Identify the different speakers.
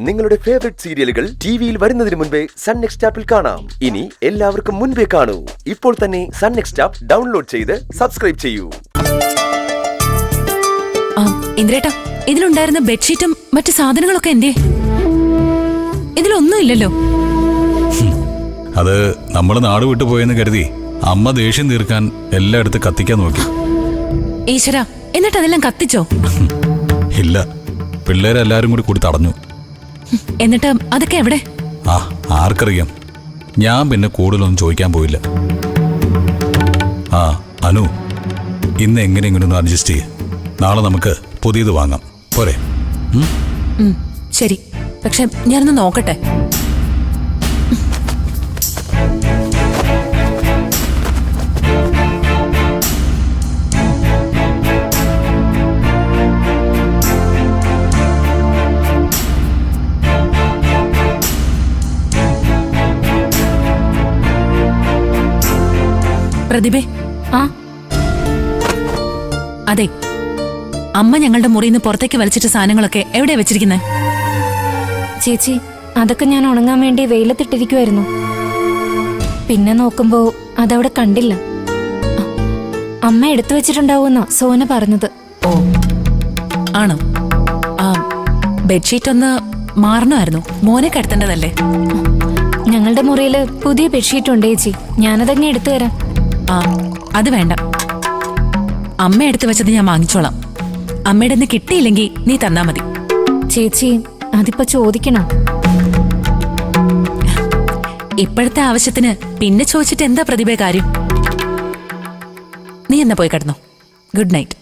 Speaker 1: നിങ്ങളുടെ ഫേവറേറ്റ് സീരിയലുകൾ ടിവിയിൽ വരുന്നതിന് മുൻപേ സൺ നെക്സ്റ്റ് ആപ്പിൽ കാണാം. ഇനി എല്ലാവർക്കും മുൻപേ കാണൂ. ഇപ്പോൾ തന്നെ സൺ നെക്സ്റ്റ് ആപ്പ് ഡൗൺലോഡ് ചെയ്ത് സബ്സ്ക്രൈബ് ചെയ്യൂ.
Speaker 2: ഇന്ദ്രേട്ടാ, ഇതിലുണ്ടായിരുന്ന ബെഡ്ഷീറ്റും മറ്റു സാധനങ്ങളൊക്കെ എന്തേ? ഇതിലൊന്നും ഇല്ലല്ലോ.
Speaker 3: അത് നമ്മൾ നാട് വിട്ടു പോയെന്ന് കരുതി അമ്മ ദേഷ്യം തീർക്കാൻ എല്ലായിടത്തും കത്തിക്കാൻ നോക്കി.
Speaker 2: ഈശ്വര, എന്നിട്ട് അതെല്ലാം കത്തിച്ചോ?
Speaker 3: ഇല്ല, പിള്ളേരെല്ലാരും കൂടി തടഞ്ഞു.
Speaker 2: എന്നിട്ട് അതൊക്കെ എവിടെ?
Speaker 3: ആർക്കറിയാം. ഞാൻ പിന്നെ കൂടുതലൊന്നും ചോദിക്കാൻ പോയില്ല. അനു, ഇന്ന് എങ്ങനെയെങ്കിലും അഡ്ജസ്റ്റ് ചെയ്യ്. നാളെ നമുക്ക് പുതിയത് വാങ്ങാം, പോരെ?
Speaker 2: ശരി, പക്ഷെ ഞാനൊന്ന് നോക്കട്ടെ. പ്രതിഭേ, അതെ, അമ്മ ഞങ്ങളുടെ മുറിയിൽ നിന്ന് പുറത്തേക്ക് വലിച്ചിട്ട സാധനങ്ങളൊക്കെ എവിടെയാ വെച്ചിരിക്കുന്നത്?
Speaker 4: ചേച്ചി, അതൊക്കെ ഞാൻ ഉണങ്ങാൻ വേണ്ടി വെയിലത്തിട്ടിരിക്കുമായിരുന്നു. പിന്നെ നോക്കുമ്പോ അതവിടെ കണ്ടില്ല. അമ്മ എടുത്തു വെച്ചിട്ടുണ്ടാവുമെന്നാ സോന പറഞ്ഞത്.
Speaker 2: ഓ, ആണോ? ബെഡ്ഷീറ്റ് ഒന്ന് മാറണമായിരുന്നു. മോനെ കിടത്തേണ്ടതല്ലേ?
Speaker 4: ഞങ്ങളുടെ മുറിയില് പുതിയ ബെഡ്ഷീറ്റ് ഉണ്ട് ചേച്ചി, ഞാനതങ്ങനെ എടുത്തു തരാം.
Speaker 2: അത് വേണ്ട, അമ്മ എടുത്തു വെച്ചത് ഞാൻ വാങ്ങിച്ചോളാം. അമ്മയുടെ നിന്ന് കിട്ടിയില്ലെങ്കിൽ നീ തന്നാ മതി.
Speaker 4: ചേച്ചി, അതിപ്പോ ചോദിക്കണം.
Speaker 2: ഇപ്പോഴത്തെ ആവശ്യത്തിന് പിന്നെ ചോദിച്ചിട്ട് എന്താ പ്രതിഭ കാര്യം? നീ എന്നാ പോയി കിടന്നോ. Good night.